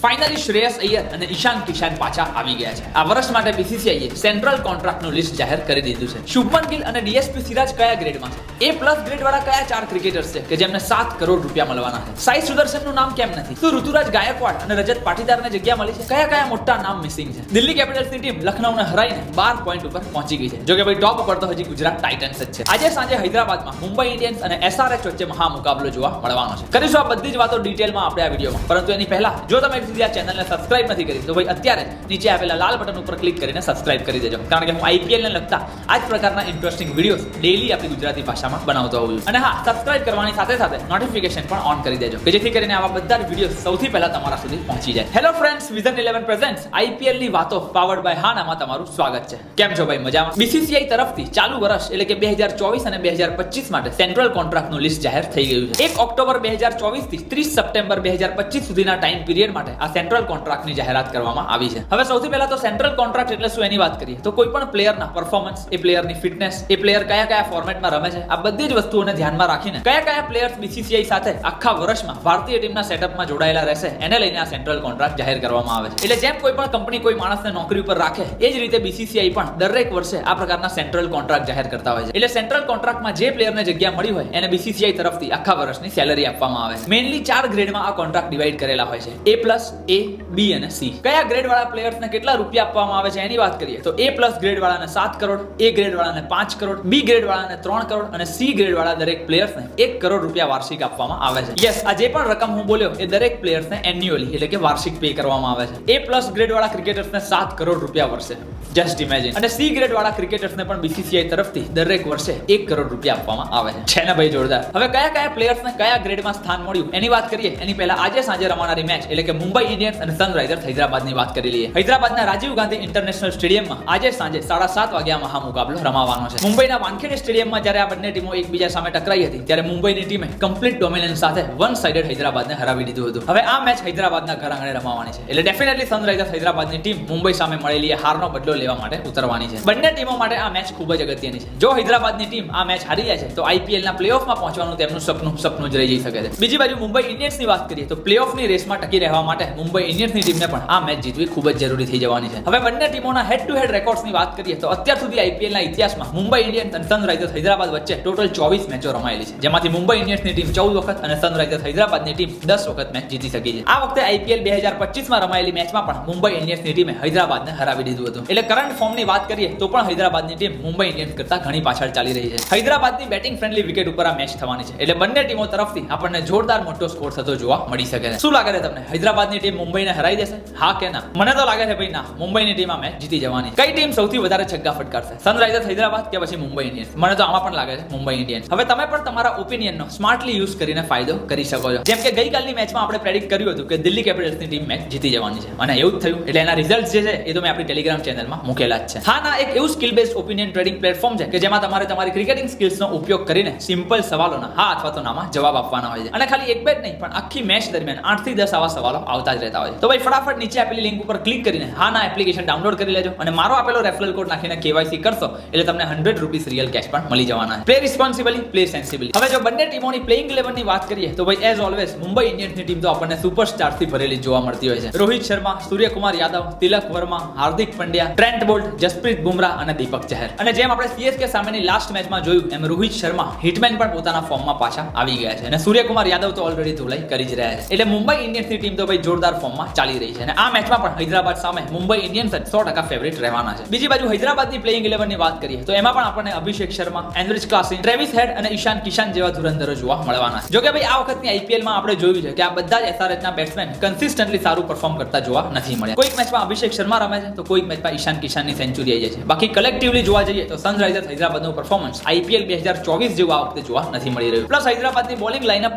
Finally Shreyas Iyer અને ઈશાન કિશન પાછા આવી ગયા છે. આ વર્ષ માટે બીસીસીઆઈએ સેન્ટ્રલ કોન્ટ્રાક્ટનું લિસ્ટ જાહેર કરી દીધું છે. શુભમન ગિલ અને ડીએસપી સિરાજ કયા ગ્રેડમાં છે? A+ ગ્રેડ વાળા કયા 4 ક્રિકેટર્સ છે કે જેમને 7 કરોડ રૂપિયા મળવાના છે? સાઈ સુદર્શનનું નામ કેમ નથી? શું ઋતુરાજ ગાયકવાડ અને રજત પાટીદારને જગ્યા મળી છે? કયા મોટા નામ મિસિંગ છે? દિલ્હી કેપિટલ્સની ટીમ લખનૌને હરાઈને 12 પોઈન્ટ ઉપર પહોંચી ગઈ છે. જો કે ભાઈ ટોપ ઉપર તો હજી ગુજરાત ટાઇટન્સ જ છે. આજે સાંજે હૈદરાબાદમાં મુંબઈ ઇન્ડિયન્સ અને SRH વચ્ચે મહા મુકાબલો જોવા મળવાનો છે. કરીશું આ બધી જ વાતો ડિટેલમાં આપણે આ વિડીયોમાં, પરંતુ એની પહેલા જો તમે આ ચેનલને સબસ્ક્રાઇબ નથી કરી તો ભાઈ અત્યારે નીચે આપેલા લાલ બટન ઉપર ક્લિક કરીને સબસ્ક્રાઇબ કરી દેજો, કારણ કે હું IPL ને લગતા આ જ પ્રકારના ઇન્ટરેસ્ટિંગ વિડીયોઝ ડેઈલી આપણી ગુજરાતી ભાષામાં બનાવતો હોઉં છું. અને હા, સબસ્ક્રાઇબ કરવાની સાથે સાથે નોટિફિકેશન પણ ઓન કરી દેજો કે જેથી કરીને આવા બધા વિડીયો સૌથી પહેલા તમારા સુધી પહોંચી જાય. Hello friends, vision 11 presents IPL ની વાતો પાવર્ડ બાય હાનામાં તમારું સ્વાગત છે. કેમ છો ભાઈ? મજામાં? BCCI તરફથી ચાલુ વર્ષ એટલે કે 2024 અને 2025 માટે સેન્ટ્રલ કોન્ટ્રાક્ટનું લિસ્ટ જાહેર થઈ ગયું છે. 1 ઓક્ટોબર 2024 થી 30 સપ્ટેમ્બર 2025 સુધીના ટાઈમ પીરિયડ માટે આ સેન્ટ્રલ કોન્ટ્રાક્ટની જાહેરાત કરવામાં આવી છે. હવે સૌથી પહેલા તો સેન્ટ્રલ કોન્ટ્રાક્ટ એટલે શું એની વાત કરીએ તો કોઈ પણ પ્લેયરના પરફોર્મન્સ, એ પ્લેયરની ફિટનેસ, એ પ્લેયર કયા ફોર્મેટમાં રમે છે, આ બધી જ વસ્તુઓને ધ્યાનમાં રાખીને કયા પ્લેયર્સ BCCI સાથે આખા વર્ષમાં ભારતીય ટીમના સેટઅપમાં જોડાયેલા રહેશે એને લઈને આ સેન્ટ્રલ કોન્ટ્રાક્ટ જાહેર કરવામાં આવે છે. એટલે જેમ કોઈ પણ કંપની કોઈ માણસને નોકરી ઉપર રાખે એ જ રીતે BCCI પણ દરેક વર્ષે આ પ્રકારના સેન્ટ્રલ કોન્ટ્રાક્ટ જાહેર કરતા હોય છે. એટલે સેન્ટ્રલ કોન્ટ્રાક્ટમાં જે પ્લેયરને જગ્યા મળી હોય એને BCCI તરફથી આખા વર્ષની સેલરી આપવામાં આવે છે. મેઇનલી 4 ગ્રેડમાં આ કોન્ટ્રાક્ટ ડિવાઈડ કરેલા હોય છે: A+, A, B અને C. કયા ગ્રેડ વાળા પ્લેયર્સને કેટલા રૂપિયા આપવામાં આવે છે એની વાત કરીએ તો A+ ગ્રેડ વાળાને 7 કરોડ, A ગ્રેડ વાળાને 5 કરોડ, B ગ્રેડ વાળાને 3 કરોડ અને C ગ્રેડ વાળા દરેક પ્લેયર્સને 1 કરોડ રૂપિયા વાર્ષિક આપવામાં આવે છે. યસ, આ જે પણ રકમ હું બોલ્યો એ દરેક પ્લેયર્સને એન્યુઅલી એટલે કે વાર્ષિક પે કરવામાં આવે છે. A+ ગ્રેડ વાળા ક્રિકેટર્સને 7 કરોડ રૂપિયા વર્ષે, જસ્ટ ઇમેજિન. અને C ગ્રેડ વાળા ક્રિકેટર્સને પણ BCCI તરફથી દરેક વર્ષે 1 કરોડ રૂપિયા આપવામાં આવે છે ને ભાઈ, જોરદાર. હવે કયા પ્લેયર્સને કયા ગ્રેડમાં સ્થાન મળ્યું એની વાત કરીએ એની પહેલા આજે સાંજે રમાનારી મેચ એટલે કે મુંબઈ ઇન્ડિયન્સ અને સનરાઈઝર્સ હૈદરાબાદની વાત કરી લઈએ. હૈદરાબાદના રાજીવ ગાંધી ઇન્ટરનેશનલ સ્ટેડિયમમાં આજે સાંજે 7:30 વાગ્યા મહા મુકાબલો રમાવાનો છે. મુંબઈના વાનખેડે સ્ટેડિયમમાં જ્યારે આ બંને ટીમો એકબીજા સામે ટકરાઈ હતી ત્યારે મુંબઈની ટીમે કમ્પ્લીટ ડોમિનન્સ સાથે વન સાઇડેડ હૈદરાબાદને હરાવી દીધું હતું. હવે આ મેચ હૈદરાબાદના ઘર આંગણે રમાવાની છે એટલે ડેફિનેટલી સનરાઈઝર્સ હૈદરાબાદની ટીમ મુંબઈ સામે મળેલી હારનો બદલો લેવા માટે ઉતરવાની છે. બંને ટીમો માટે આ મેચ ખૂબ જ અગત્યની છે. જો હૈદરાબાદની ટીમ આ મેચ હારી જાય છે તો IPL ના પ્લેઓફમાં પહોંચવાનું તેમનું સપનું જ રહી જઈ શકે છે. બીજી બાજુ મુંબઈ ઇન્ડિયન્સની વાત કરીએ તો પ્લેઓફની રેસમાં ટકી રહેવા માટે મુંબઈ ઇન્ડિયન્સની ટીમને પણ આ મેચ જીતવી ખૂબ જ જરૂરી થઈ જવાની છે. હવે બંને ટીમોના હેડ ટુ હેડ રેકોર્ડ્સની વાત કરીએ તો અત્યાર સુધી IPL ના ઇતિહાસમાં મુંબઈ ઇન્ડિયન્સ અને સનરાઈઝર્સ હૈદરાબાદ વચ્ચે ટોટલ 24 મેચો રમાયેલી છે, જેમાંથી મુંબઈ ઇન્ડિયન્સની ટીમ 14 વખત અને સનરાઈઝર્સ હૈદરાબાદની ટીમ 10 વખત મેચ જીતી શકી છે. આ વખતે IPL 2025માં રમાયેલી મેચમાં પણ મુંબઈ ઇન્ડિયન્સની ટીમે હૈદરાબાદને હરાવી દીધું હતું. એટલે કરંટ ફોર્મની વાત કરીએ તો પણ હૈદરાબાદની ટીમ મુંબઈ ઇન્ડિયન્સ કરતા ઘણી પાછળ ચાલી રહી છે. હૈદરાબાદની બેટિંગ ફ્રેન્ડલી વિકેટ ઉપર આ મેચ થવાની છે એટલે બંને ટીમો તરફથી આપણને જોરદાર મોટો સ્કોર થતો જોવા મળી શકે છે. શું લાગે છે તમને? હૈદરાબાદની ટીમ મુંબઈને હરાવી દેશે? હા કે ના? મને તો લાગે છે ભાઈ ના, મુંબઈની ટીમ આ મેચ જીતી જવાની. કઈ ટીમ સૌથી વધારે છગ્ગા ફટકારશે? સનરાઈઝર્સ હૈદરાબાદ કે પછી મુંબઈ ઇન્ડિયન્સ? મને તો આમાં પણ લાગે છે મુંબઈ ઇન્ડિયન્સ. હવે તમે પણ તમારા ઓપિનિયનનો સ્માર્ટલી યુઝ કરીને ફાયદો કરી શકો છો. જેમ કે ગઈકાલની મેચમાં આપણે પ્રેડિક્ટ કર્યું હતું કે દિલ્હી કેપિટલ્સની ટીમ મેચ જીતી જવાની છે અને એવું જ થયું. એટલે એના રિઝલ્ટ જે છે એ તો મેં આપણી ટેલિગ્રામ ચેનલમાં મૂકેલા જ છે. હા ના, એક એવું skill based opinion trading platform છે કે જેમાં તમારે તમારી ક્રિકેટિંગ સ્કિલ્સનો ઉપયોગ કરીને સિમ્પલ સવાલોના હા અથવા તો નામાં જવાબ આપવાના હોય છે. અને ખાલી એક બે જ નહીં પણ આખી મેચ દરમિયાન 8 થી 10 આવા સવાલો આવતા જ રહેતા હોય છે. તો ભાઈ ફટાફટ નીચે આપેલી લિંક ઉપર ક્લિક કરીને હા ના એપ્લિકેશન ડાઉનલોડ કરી લેજો અને મારો આપેલો રેફરલ કોડ નાખીને KYC કરશો એટલે તમને 100 રૂપીસ રિયલ કેશ પણ મળી જવાના છે. Play responsibly, play sensibly. હવે જો બંને ટીમોની પ્લેઇંગ 11 ની વાત કરીએ તો ભાઈ એઝ ઓલવેઝ મુંબઈ ઇન્ડિયન્સની ટીમ તો આપણને સુપરસ્ટાર થી ભરેલી જોવા મળતી હોય છે. રોહિત શર્મા, સૂર્યકુમાર યાદવ, તિલક વર્મા, હાર્દિક પંડ્યા, ટ્રેન્ટ બોલ્ટ, જસપ્રીત બુમરાહ અને દીપક ચહર. અને જેમ આપણે CSK સામેની લાસ્ટ મેચમાં જોયું એમ રોહિત શર્મા હિટમેન પણ પોતાના ફોર્મમાં પાછા આવી ગયા છે અને સૂર્યકુમાર યાદવ તો ઓલરેડી ધોલાઈ કરી જ રહ્યા છે. એટલે મુંબઈ ઇન્ડિયન્સની ટીમ તો ભાઈ જોરદાર ફોર્મમાં ચાલી રહી છે અને આ મેચમાં પણ હૈદરાબાદ સામે મુંબઈ ઇન્ડિયન્સ જ 100% ફેવરિટ રહેવાના છે. બીજી બાજુ હૈદરાબાદની પ્લેઇંગ 11 ની વાત કરીએ તો એમાં પણ આપણને અભિષેક શર્મા, એન્ડ્રિચ ક્લાસન, ટ્રેવિસ હેડ અને ઈશાન કિશન જેવા ધુરંધરો જોવા મળવાના છે. જો કે ભાઈ આ વખતની IPL માં આપણે જોયું છે કે આ બધા જ SRH ના બેટ્સમેન કન્સિસ્ટન્ટલી સારું પરફોર્મ કરતા જોવા નથી મળ્યા. કોઈક મેચમાં અભિષેક શર્મા રમે છે તો કોઈક મેચમાં ઈશાન કિશનની સેન્ચુરી આવી જાય છે. બાકી કલેક્ટિવલી જોવા જઈએ તો સનરાઈઝર્સ હૈદરાબાદનું પરફોર્મન્સ IPL 2024 જેવું આ વખતે જોવા નથી મળી રહ્યું. પ્લસ હૈદરાબાદની બોલિંગ લાઇનઅપ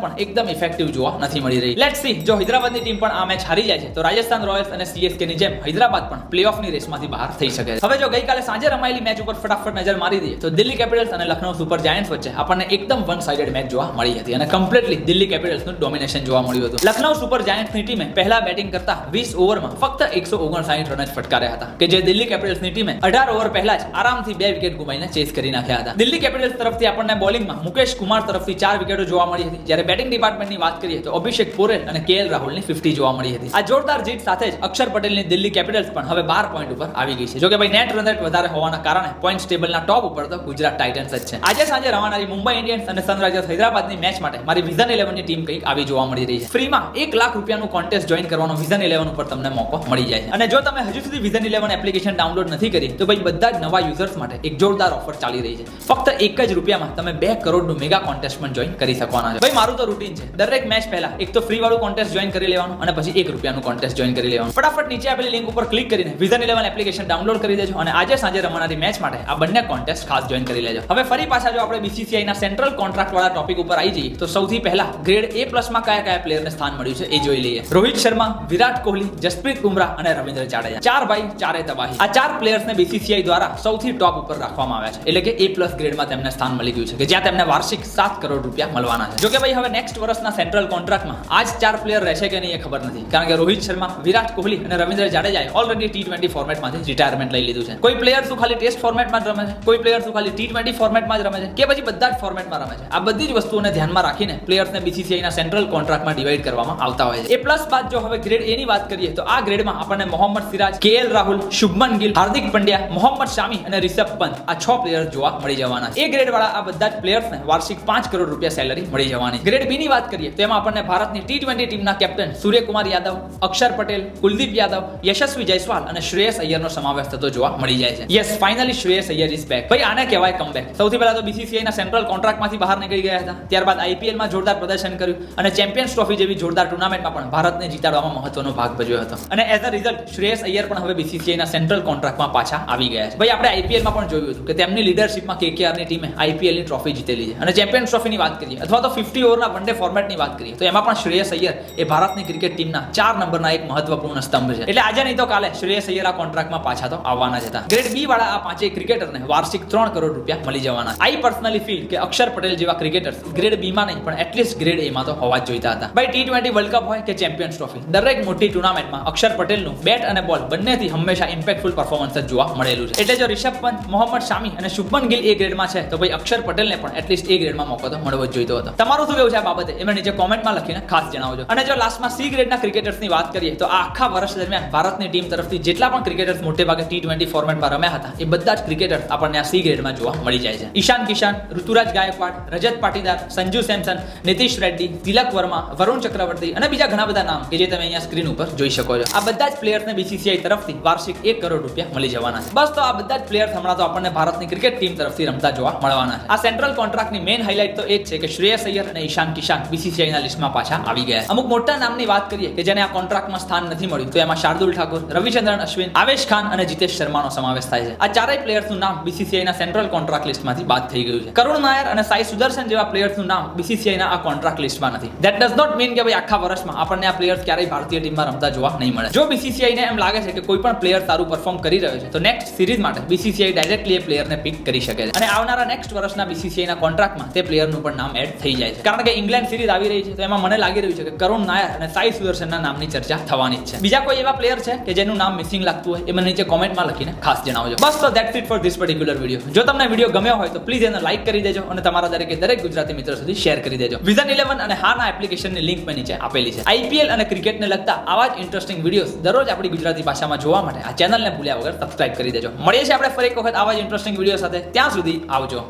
પણ એકદમ ઇફેક્ટિવ જોવા નથી મળી રહી. લેટ્સ સી, જો હૈદરાબાદની ટીમ પણ આ મેચ હારી જાય છે તો રાજસ્થાન રોયલ્સ અને CSK ની જેમ હૈદરાબાદ પણ પ્લેઓફની રેસમાંથી બહાર થઈ શકે છે. હવે જો ગઈકાલે સાંજે રમાયેલી મેચ ઉપર ફટાફટ નજર મારી દઈએ તો દિલ્હી કેપિટલ્સ અને લખનૌ સુપર જાયન્ટ્સ વચ્ચે આપણને એકદમ વન સાઇડેડ મેચ જોવા મળી હતી અને કમ્પ્લીટલી દિલ્હી કેપિટલ્સનું ડોમિનેશન જોવા મળ્યું હતું. લખનૌ સુપર જાયન્ટ્સની ટીમે પહેલા બેટિંગ કરતા 20 ઓવરમાં ફક્ત 159 રન જ ફટકાર્યા હતા કે જે દિલ્હી કેપિટલ્સની ટીમે 18 ઓવર પહેલા જ આરામથી 2 વિકેટ ગુમાવીને ચેસ કરી નાખ્યા હતા. દિલ્હી કેપિટલ્સ તરફથી આપણને બોલિંગમાં મુકેશ કુમાર તરફથી 4 વિકેટો જોવા મળી હતી, જ્યારે બેટિંગ ડિપાર્ટમેન્ટની વાત કરીએ તો અભિષેક પોરેલ અને KL રાહુલની 50 જોવા જોવા મળી હતી. આ જોરદાર જીત સાથે જ અક્ષર પટેલની દિલ્હી કેપિટલ્સ પણ હવે 12 પોઈન્ટ ઉપર આવી ગઈ છે. જો કે ભાઈ નેટ રન રેટ વધારે હોવાના કારણે પોઈન્ટ ટેબલના ટોપ ઉપર તો ગુજરાત ટાઇટન્સ જ છે. આજે સાંજે રવાનારી મુંબઈ ઇન્ડિયન્સ અને સનરાઇઝર્સ હૈદરાબાદની મેચ માટે મારી વિઝન 11 ની ટીમ કંઈક આવી જોવા મળી રહી છે. ફ્રીમાં 1 લાખ રૂપિયાનું કોન્ટેસ્ટ જોઈન કરવાનો વિઝન 11 ઉપર તમને મોકો મળી જાય છે. અને જો તમે હજુ સુધી વિઝન 11 એપ્લિકેશન ડાઉનલોડ નથી કરી તો ભાઈ બધા જ નવા યુઝર્સ માટે એક જોરદાર ઓફર ચાલી રહી છે. ફક્ત 1 જ રૂપિયામાં તમે 2 કરોડનું મેગા કોન્ટેસ્ટ પણ જોઈન કરી શકવાના છો. ભાઈ મારું તો રૂટીન છે, દરેક મેચ પહેલા એક તો ફ્રી વાળું કોન્ટેસ્ટ જોઈન કરી લેવાનું અને પછી 1 રૂપિયાનું કોન્ટેસ્ટ જોઈન કરી લેવાનું. ફટાફટ નીચે આપેલી લિંક ઉપર ક્લિક કરીને વિઝન 11 એપ્લિકેશન ડાઉનલોડ કરી દેજો અને આજે સાંજે રમનારી મેચ માટે આ બંને કોન્ટેસ્ટ ખાસ જોઈન કરી લેજો. હવે ફરી પાછા જો આપણે BCCI ના સેન્ટ્રલ કોન્ટ્રાક્ટ વાળા ટોપિક ઉપર આવી જઈએ તો સૌથી પહેલા ગ્રેડ A+ માં કયા પ્લેયરને સ્થાન મળ્યું છે એ જોઈ લઈએ. રોહિત શર્મા, વિરાટ કોહલી, જસપ્રીત બુમરાહ અને રવિન્દ્ર જાડેજા. ચાર ભાઈ ચારે તબાહી. આ ચાર પ્લેયર્સને BCCI દ્વારા સૌથી ટોપ ઉપર રાખવામાં આવ્યા છે, એટલે કે A+ ગ્રેડમાં તેમને સ્થાન મળી ગયું છે કે જ્યાં તેમને વાર્ષિક 7 કરોડ રૂપિયા મળવાના છે. જો કે ભાઈ હવે નેક્સ્ટ વર્ષના સેન્ટ્રલ કોન્ટ્રાક્ટમાં આ જ ચાર પ્લેયર રહેશે કે નહીં એ ખબર નથી, કારણ કે રોહિત શર્મા, વિરાટ કોહલી અને રવિન્દ્ર જાડેજાએ ઓલરેડી T20 ફોર્મેટમાંથી રિટાયરમેન્ટ લઈ લીધું છે. કોઈ પ્લેયર શું ખાલી ટેસ્ટ ફોર્મેટમાં જ રમે છે, કોઈ પ્લેયર શું ખાલી T20 ફોર્મેટમાં જ રમે છે કે પછી બધા જ ફોર્મેટમાં રમે છે. આ બધી જ વસ્તુઓને ધ્યાનમાં રાખીને પ્લેયર્સને BCCI ના સેન્ટ્રલ કોન્ટ્રાક્ટમાં ડિવાઈડ કરવામાં આવતા હોય છે. A+ બાદ જો હવે ગ્રેડ A ની વાત કરીએ તો આ ગ્રેડમાં આપણને મોહમ્મદ સિરાજ, KL રાહુલ, શુભમન ગિલ, હાર્દિક પંડ્યા, મોહમ્મદ શામી અને રિષભ પંત આ 6 પ્લેયર જોવા મળી જવાના છે. A ગ્રેડ વાળા આ બધા જ પ્લેયર્સને વાર્ષિક 5 કરોડ રૂપિયા સેલરી મળી જવાની છે. ગ્રેડ B ની વાત કરીએ તો એમાં આપણને ભારતની T20 ટીમના કેપ્ટન સૂર્યકુમાર યાદવ, અક્ષર પટેલ, કુલદીપ યાદવ, યશસ્વી જયસ્વાલ અને શ્રેયસ અય્યરનો સમાવેશ થતો જોવા મળી જાય છે. Yes, finally Shreyas Iyer is back. ભાઈ આને કહેવાય કમબેક. સૌથી પહેલા તો BCCI ના સેન્ટ્રલ કોન્ટ્રાક્ટમાંથી બહાર નીકળી ગયા હતા, ત્યારબાદ IPL માં જોરદાર પ્રદર્શન કર્યું અને ચેમ્પિયન્સ ટ્રોફી જેવી જોરદાર ટુર્નામેન્ટમાં પણ ભારતને જીતાડવામાં મહત્વનો ભાગ ભજવ્યો હતો. અને as a result Shreyas Iyer પણ હવે BCCI ના સેન્ટ્રલ કોન્ટ્રાક્ટમાં પાછા આવી ગયા છે. ભાઈ આપણે IPL માં પણ જોયું હતું કે તેમની લીડરશિપમાં KKR ની ટીમે IPL ની ટ્રોફી જીતેલી છે. અને ચેમ્પિયન્સ ટ્રોફીની વાત કરીએ અથવા તો 50 ઓવરના વન ડે ફોર્મેટની વાત કરીએ તો એમાં પણ શ્રેયસ અય્યર એ ભારતની ક્રિકેટ ટીમના 4 નંબરના એક મહત્વપૂર્ણ સ્તંભ છે. એટલે આજે નહીં તો કાલે શ્રેયસ અય્યર આ કોન્ટ્રાક્ટમાં પાછા તો આવવાના જ હતા. ગ્રેડ B વાળા આ પાંચેય ક્રિકેટરને વાર્ષિક 3 કરોડ રૂપિયા મળી જવાના. આઈ પર્સનલી ફીલ કે અક્ષર પટેલ જેવા ક્રિકેટર્સ ગ્રેડ B માં નહીં પણ એટલીસ્ટ ગ્રેડ A માં તો હોવા જ જોઈતા હતા. ભાઈ T20 વર્લ્ડ કપ હોય કે ચેમ્પિયન્સ ટ્રોફી, દરેક મોટી ટુર્નામેન્ટમાં અક્ષર પટેલનું બેટ અને બોલ બંનેથી હંમેશા ઇમ્પેક્ટફુલ પરફોર્મન્સ જ જોવા મળેલું છે. એટલે જો રિષભ પંત, મોહમ્મદ શામી અને શુભમન ગિલ A ગ્રેડમાં છે તો ભાઈ અક્ષર પટેલને પણ એટલીસ્ટ A ગ્રેડમાં મોકો તો મળવો જ જોઈતો હતો. તમારું શું કહેવું છે આ બાબતે એમને નીચે કોમેન્ટમાં લખીને ખાસ જણાવજો. અને જો લાસ્ટમાં C ગ્રેડના ક્રિકેટર્સની વાત કરીએ તો આ આખા વર્ષ દરમિયાન ભારતની ટીમ તરફથી જેટલા પણ ક્રિકેટર્સ મોટે ભાગે T20 ફોર્મેટમાં રમ્યા હતા એ બધા જ ક્રિકેટર્સ આપણને આ C ગ્રેડમાં જોવા મળી જાય છે. ઈશાન કિશન, ઋતુરાજ ગાયકવાડ, રજત પાટીદાર, સંજુ સેમસન, નીતિશ રેડ્ડી, તિલક વર્મા, વરુણ ચક્રવર્તી અને બીજા ઘણા બધા નામ કે જે તમે અહીંયા સ્ક્રીન ઉપર જોઈ શકો છો. આ બધા જ પ્લેયર્સને BCCI તરફથી વાર્ષિક 1 કરોડ રૂપિયા મળી જવાના છે. બસ તો આ બધા જ પ્લેયર્સ હમણાં તો આપણને ભારતની ક્રિકેટ ટીમ તરફથી રમતા જોવા મળવાના છે. આ સેન્ટ્રલ કોન્ટ્રાક્ટની મેઇન હાઇલાઇટ તો એ જ છે કે શ્રેયસ અય્યર અને ઈશાન કિશન BCCI ના લિસ્ટમાં પાછા આવી ગયા. અમુક મોટા નામની વાત કરીએ કે જેને આ કોન્ટ્રાક્ટમાં સ્થાન નથી મળ્યું તો એમાં શાર્દુલ ઠાકુર, રવિચંદ્રન અશ્વિન, આવેશ ખાન અને જીતેશ શર્માનો સમાવેશ થાય છે. આ ચારેય પ્લેયર્સનું નામ BCCI ના સેન્ટ્રલ કોન્ટ્રાક્ટ લિસ્ટમાંથી બાદ થઈ ગયું છે. કરુણ નાયર અને સાઈ સુદર્શન જેવા પ્લેયર્સનું નામ BCCI ના આ કોન્ટ્રાક્ટ લિસ્ટમાં નથી. ધેટ ડઝ નોટ મીન કે ભાઈ આખા વર્ષમાં આપણને આ પ્લેયર્સ ક્યારેય ભારતીય ટીમમાં રમતા જોવા નહીં મળે. જો BCCI ને એમ લાગે છે કે કોઈ પણ પ્લેયર સારું પરફોર્મ કરી રહ્યો છે તો નેક્સ્ટ સિરીઝ માટે BCCI ડાયરેક્ટલી એ પ્લેયરને પિક કરી શકે છે અને આવનારા નેક્સ્ટ વર્ષના BCCI ના કોન્ટ્રાક્ટમાં તે પ્લેયરનું પણ નામ એડ થઈ જાય છે. કારણ કે ઇંગ્લેન્ડ સિરીઝ આવી રહી છે તો એમાં મને લાગી રહ્યું છે કે કરુણ નાયર અને સાઈ સુદર્શનના નામની ચર્ચા થવાની જ છે. બીજા કોઈ એવા પ્લેયર છે કે જેનું નામ મિસિંગ લાગતું હોય એ મને નીચે કોમેન્ટમાં લખીને ખાસ જણાવજો. બસ તો that's it for this particular video. જો તમને વિડીયો ગમ્યો હોય તો પ્લીઝ એને લાઈક કરી દેજો અને તમારા દરેક ગુજરાતી મિત્રો સુધી શેર કરી દેજો. વિઝન 11 અને હાના એપ્લિકેશનની લિંક મેં નીચે આપેલી છે. IPL અને ક્રિકેટને લગતા આવા જ ઇન્ટરેસ્ટિંગ વિડીયોઝ દરરોજ આપણી ગુજરાતી ભાષામાં જોવા માટે આ ચેનલને ભૂલ્યા વગર સબસ્ક્રાઇબ કરી દેજો. મળીએ છીએ આપણે ફરી એક વખત આવા જ ઇન્ટરેસ્ટિંગ વિડીયો સાથે. ત્યાં સુધી આવજો.